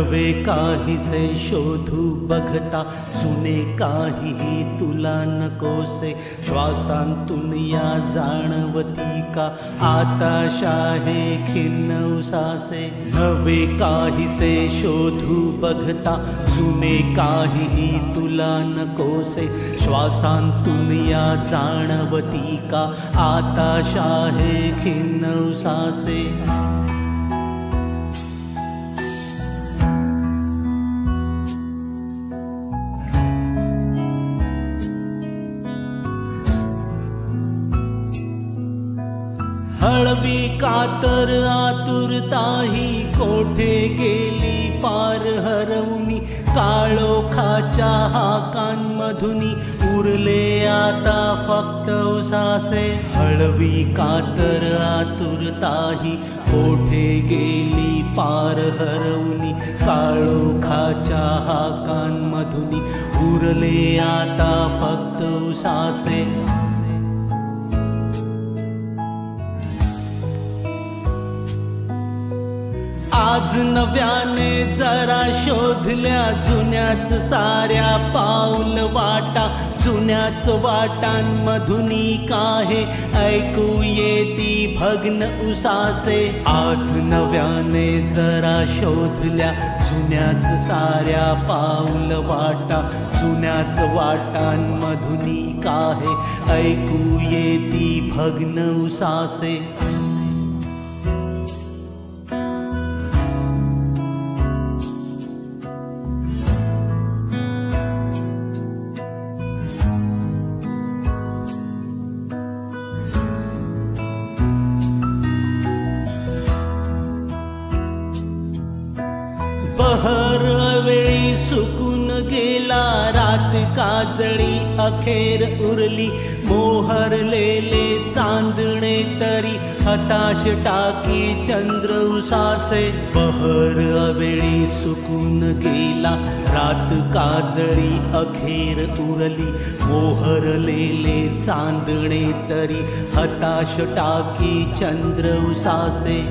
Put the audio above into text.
नवे काहीसे शोधू बघता, जुने काहीही तुला नकोसे. श्वासांतून या जाणवती का आताश आहे खिन्न उसासे. नवे काहीसे शोधू बघता, जुने काहीही तुला नकोसे. श्वासांतून या जाणवती का आताश आहे खिन्न उसासे. हळवी कातर आतुरताही कोठे गेली पार हरवूनी. काळोखाच्या हाकांमधुनी उरले आता फक्त उसासे. हळवी कातर आतुरताही कोठे गेली पार हरवूनी. काळोखाच्या हाकांमधुनी उरले आता फक्त उसासे. आज नव्याने जरा शोधल्या जुन्याच साऱ्या पाऊल वाटा. जुन्याच वाटांमधुनी काहे ऐकू येती भग्न उसासे. आज नव्याने जरा शोधल्या जुन्याच साऱ्या पाऊल वाटा. जुन्याच वाटांमधुनी काहे ऐकू येती भग्न उसासे. बहर अवेळी सुकून गेला, रात काजळी अखेर उरली. मोहरलेले चांदणे तरी हताश टाकी चंद्र उसासे. बहर अवेळी सुकून गेला, रात काजळी अखेर उरली. मोहरलेले चांदणे तरी हताश टाकी चंद्र उसासे.